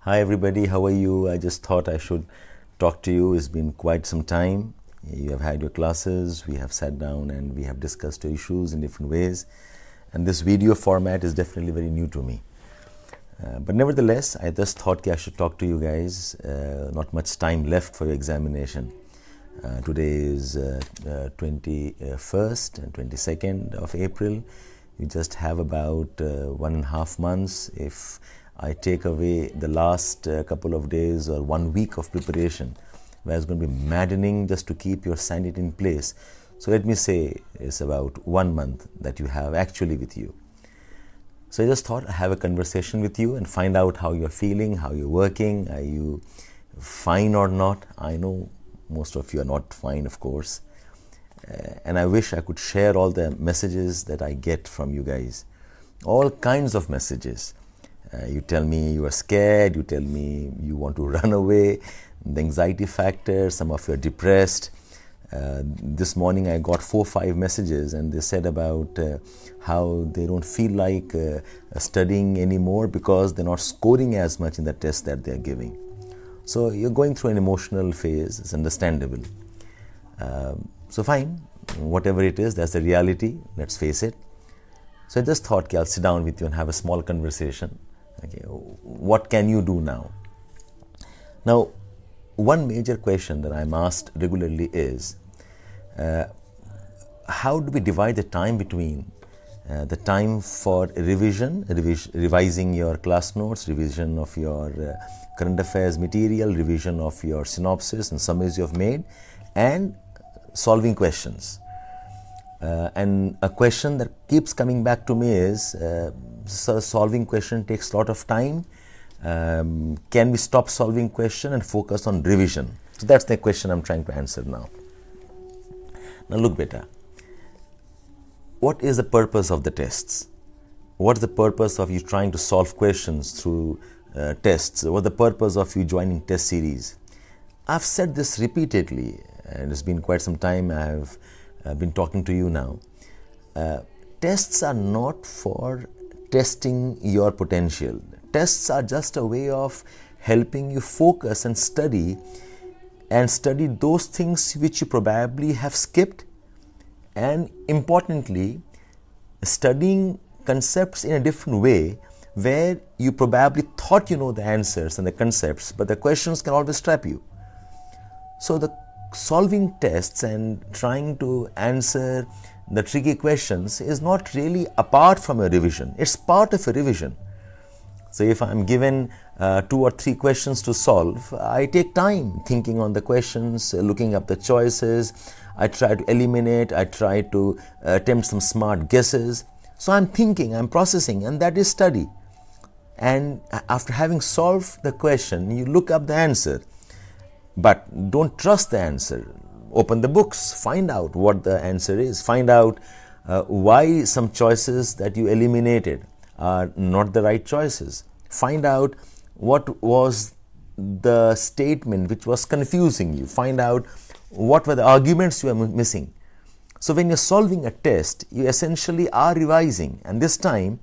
Hi everybody, how are you? I just thought I should talk to you. It's been quite some time. You have had your classes, we have sat down and we have discussed issues in different ways. And this video format is definitely very new to me. But nevertheless, I just thought I should talk to you guys. Not much time left for your examination. Today is 21st and 22nd of April. You just have about 1.5 months. If I take away the last couple of days or 1 week of preparation, where it's going to be maddening just to keep your sanity in place. So let me say it's about 1 month that you have actually with you. So I just thought I'd have a conversation with you and find out how you're feeling, how you're working, are you fine or not. I know most of you are not fine, of course. And I wish I could share all the messages that I get from you guys. All kinds of messages. You tell me you are scared, you tell me you want to run away, the anxiety factor, some of you are depressed. This morning I got 4 or 5 messages and they said about how they don't feel like studying anymore because they're not scoring as much in the test that they're giving. So you're going through an emotional phase, it's understandable. So fine, whatever it is, that's the reality, let's face it. So I just thought I'll sit down with you and have a small conversation. Okay, what can you do now? Now, one major question that I'm asked regularly is, how do we divide the time between the time for revising your class notes, revision of your current affairs material, revision of your synopsis and summaries you have made, and solving questions. And a question that keeps coming back to me is, solving question takes a lot of time. Can we stop solving question and focus on revision? So that's the question I'm trying to answer now. Now look beta, what is the purpose of the tests? What's the purpose of you trying to solve questions through tests? What's the purpose of you joining test series? I've said this repeatedly and it's been quite some time I've been talking to you now. Tests are not for testing your potential. Tests are just a way of helping you focus and study those things which you probably have skipped, and importantly, studying concepts in a different way where you probably thought you know the answers and the concepts, but the questions can always trap you. So the solving tests and trying to answer the tricky questions is not really apart from a revision. It's part of a revision. So if I'm given 2 or 3 questions to solve, I take time thinking on the questions, looking up the choices. I try to eliminate, I try to attempt some smart guesses. So I'm thinking, I'm processing, and that is study. And after having solved the question, you look up the answer. But don't trust the answer. Open the books, find out what the answer is, find out why some choices that you eliminated are not the right choices. Find out what was the statement which was confusing you. Find out what were the arguments you were missing. So when you're solving a test, you essentially are revising, and this time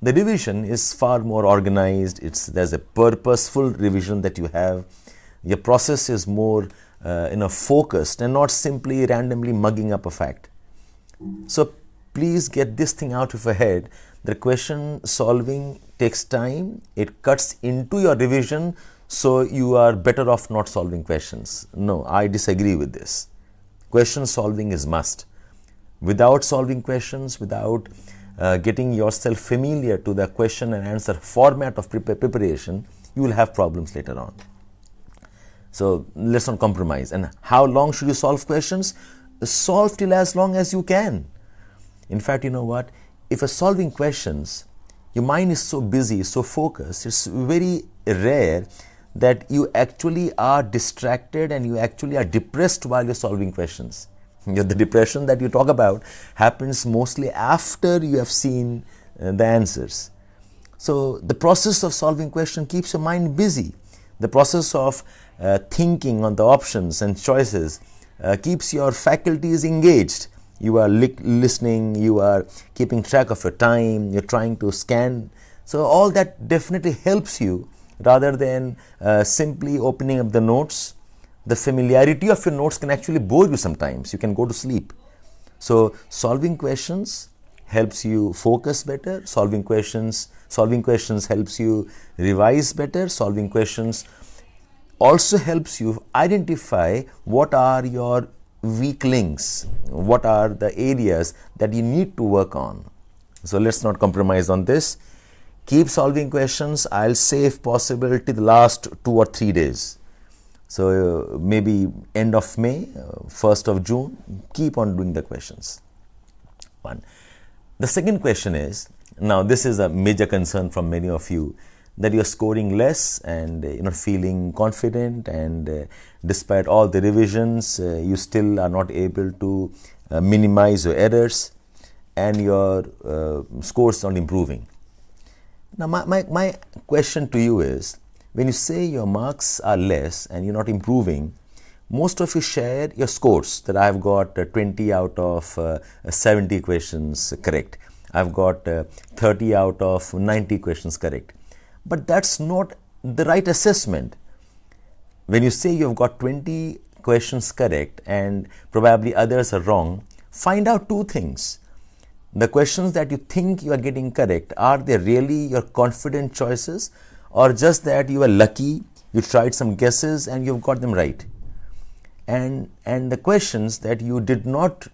the revision is far more organized. There's a purposeful revision that you have. Your process is more focused and not simply randomly mugging up a fact. So please get this thing out of your head. The question solving takes time. It cuts into your revision, so you are better off not solving questions. No, I disagree with this. Question solving is must. Without solving questions, without getting yourself familiar to the question and answer format of preparation, you will have problems later on. So let's not compromise. And how long should you solve questions? Solve till as long as you can. In fact, you know what? If you're solving questions, your mind is so busy, so focused, it's very rare that you actually are distracted and you actually are depressed while you're solving questions. The depression that you talk about happens mostly after you have seen the answers. So the process of solving question keeps your mind busy. The process of thinking on the options and choices keeps your faculties engaged. You are listening, you are keeping track of your time, you're trying to scan. So all that definitely helps you rather than simply opening up the notes. The familiarity of your notes can actually bore you sometimes. You can go to sleep. So solving questions helps you focus better. Solving questions helps you revise better. Solving questions also helps you identify what are your weak links, what are the areas that you need to work on. So let's not compromise on this. Keep solving questions, I'll say if possible till the last 2 or 3 days. So maybe end of May, 1st of June, keep on doing the questions. One. The second question is, now this is a major concern from many of you, that you're scoring less and you're not feeling confident, and despite all the revisions, you still are not able to minimize your errors, and your scores not improving. Now my question to you is, when you say your marks are less and you're not improving, most of you share your scores, that I've got 20 out of 70 questions correct. I've got 30 out of 90 questions correct. But that's not the right assessment. When you say you've got 20 questions correct and probably others are wrong, find out 2 things. The questions that you think you are getting correct, are they really your confident choices, or just that you are lucky, you tried some guesses and you've got them right? And the questions that you did not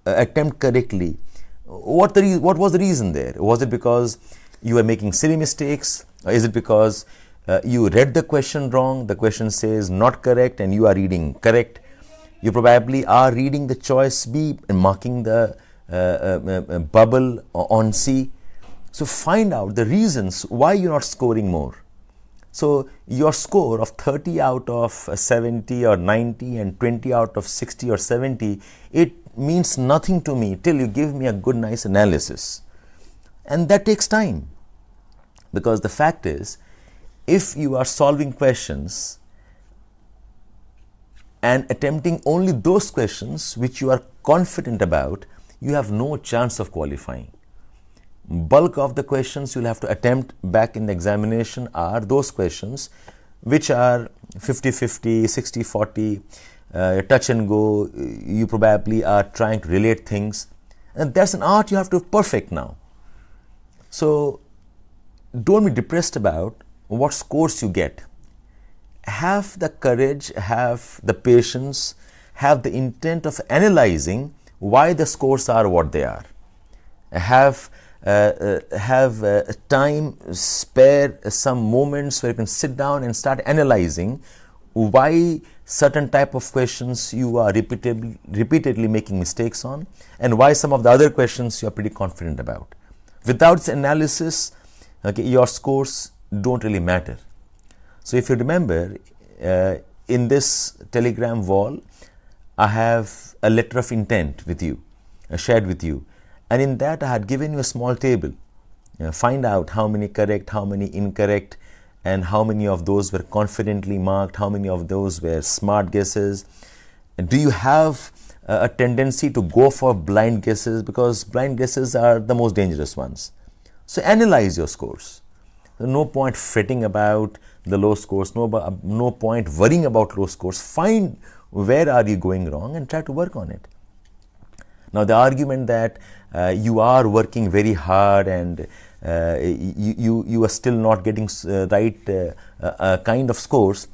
attempt correctly, what was the reason there? Was it because you were making silly mistakes? Or is it because you read the question wrong, the question says not correct and you are reading correct? You probably are reading the choice B and marking the bubble on C. So find out the reasons why you're not scoring more. So your score of 30 out of 70 or 90 and 20 out of 60 or 70, it means nothing to me till you give me a good, nice analysis. And that takes time. Because the fact is, if you are solving questions and attempting only those questions which you are confident about, you have no chance of qualifying. Bulk of the questions you'll have to attempt back in the examination are those questions which are 50-50, 60-40, touch and go. You probably are trying to relate things, and that's an art you have to perfect now. So don't be depressed about what scores you get. Have the courage, have the patience, have the intent of analyzing why the scores are what they are. Have time, spare some moments where you can sit down and start analyzing why certain type of questions you are repeatedly making mistakes on, and why some of the other questions you are pretty confident about. Without this analysis, your scores don't really matter. So if you remember, in this Telegram wall, I have a letter of intent with you, shared with you. And in that I had given you a small table. Find out how many correct, how many incorrect, and how many of those were confidently marked, how many of those were smart guesses. And do you have a tendency to go for blind guesses? Because blind guesses are the most dangerous ones. So analyze your scores. No point fretting about the low scores, no point worrying about low scores. Find where are you going wrong and try to work on it. Now the argument that you are working very hard and you are still not getting right kind of scores.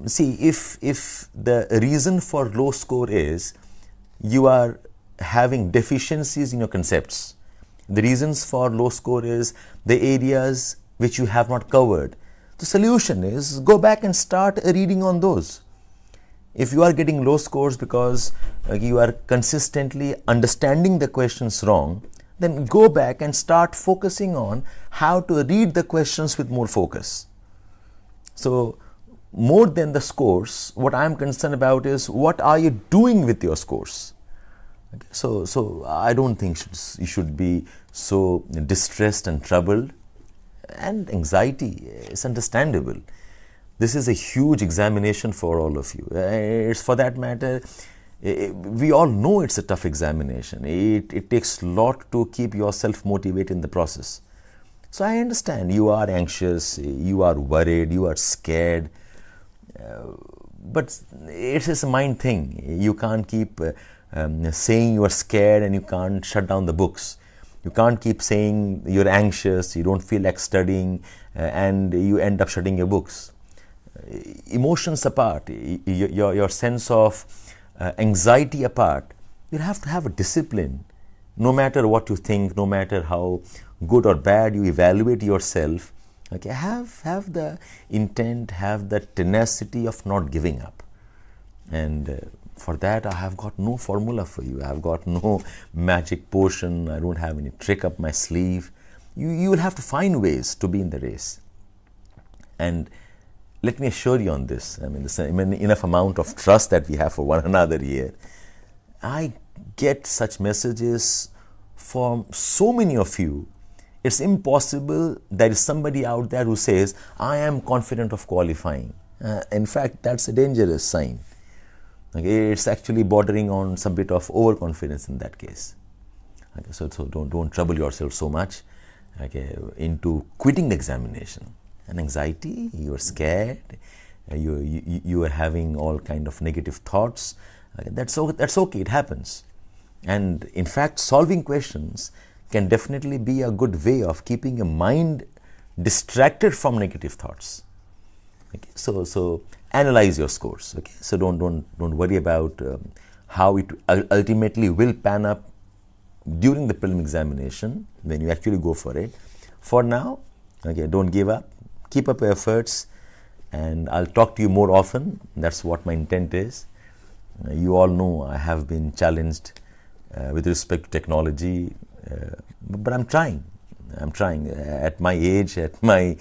See, if the reason for low score is you are having deficiencies in your concepts, the reasons for low score is the areas which you have not covered. The solution is go back and start reading on those. If you are getting low scores because you are consistently understanding the questions wrong, then go back and start focusing on how to read the questions with more focus. So more than the scores, what I am concerned about is what are you doing with your scores. Okay. So I don't think you should be so distressed and troubled, and anxiety is understandable. This is a huge examination for all of you. It's, for that matter, we all know it's a tough examination. It takes a lot to keep yourself motivated in the process. So I understand you are anxious, you are worried, you are scared, but it's just a mind thing. You can't keep saying you are scared and you can't shut down the books. You can't keep saying you're anxious, you don't feel like studying, and you end up shutting your books. Emotions apart, your sense of anxiety apart, you have to have a discipline. No matter what you think, no matter how good or bad you evaluate yourself, okay, have the intent, have the tenacity of not giving up. And for that, I have got no formula for you. I have got no magic potion. I don't have any trick up my sleeve. You will have to find ways to be in the race. And let me assure you on this, I mean, there's enough amount of trust that we have for one another here. I get such messages from so many of you. It's impossible there is somebody out there who says, I am confident of qualifying. In fact, that's a dangerous sign. Okay, it's actually bordering on some bit of overconfidence in that case. Okay, so don't trouble yourself so much, okay, into quitting the examination. And anxiety, you are scared, you are having all kind of negative thoughts. Okay, that's okay, it happens. And in fact, solving questions can definitely be a good way of keeping your mind distracted from negative thoughts. Okay, so analyze your scores. Okay, so don't worry about how it ultimately will pan up during the prelim examination when you actually go for it. For now, okay, don't give up. Keep up your efforts, and I'll talk to you more often. That's what my intent is. You all know I have been challenged with respect to technology, but I'm trying. At my age, at my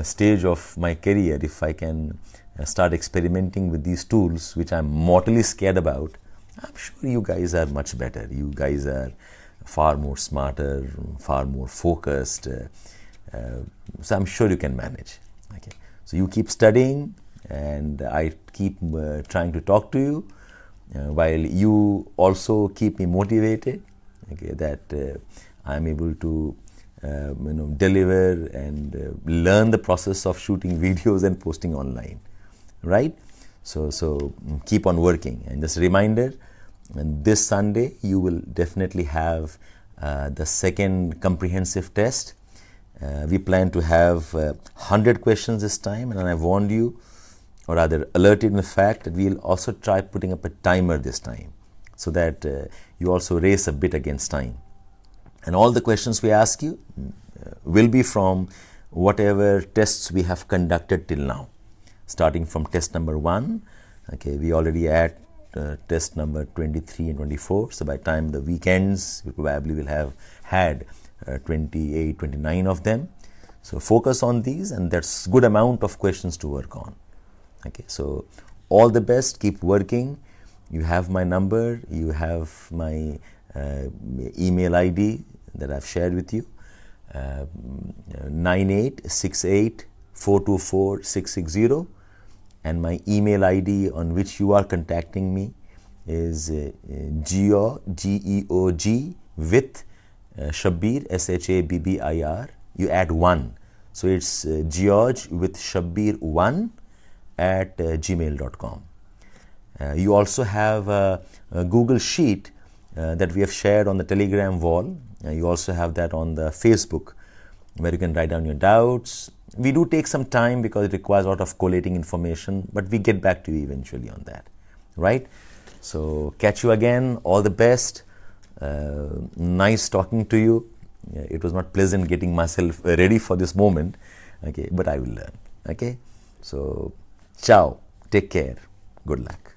stage of my career, if I can start experimenting with these tools, which I'm mortally scared about, I'm sure you guys are much better. You guys are far more smarter, far more focused. So I'm sure you can manage. Okay, so you keep studying, and I keep trying to talk to you, while you also keep me motivated. Okay, that I'm able to deliver and learn the process of shooting videos and posting online, right? So keep on working. And just a reminder, and this Sunday you will definitely have the second comprehensive test. We plan to have 100 questions this time, and I warned you, or rather alerted in the fact that we'll also try putting up a timer this time, so that you also race a bit against time. And all the questions we ask you will be from whatever tests we have conducted till now, starting from test number 1. Okay, we already at test number 23 and 24. So by the time the weekends, we probably will have had 28, 29 of them. So focus on these, and that's good amount of questions to work on. Okay, so all the best, keep working. You have my number, you have my email ID that I've shared with you, 9868424660, and my email ID on which you are contacting me is Georg, G-E-O-G, with Shabbir, S-H-A-B-B-I-R. You add 1. So it's Georg with Shabbir 1 at gmail.com. You also have a Google Sheet that we have shared on the Telegram wall. You also have that on the Facebook, where you can write down your doubts. We do take some time because it requires a lot of collating information, but we get back to you eventually on that, right? So catch you again. All the best. Nice talking to you. It was not pleasant getting myself ready for this moment, okay, but I will learn. Okay, so ciao, take care, good luck.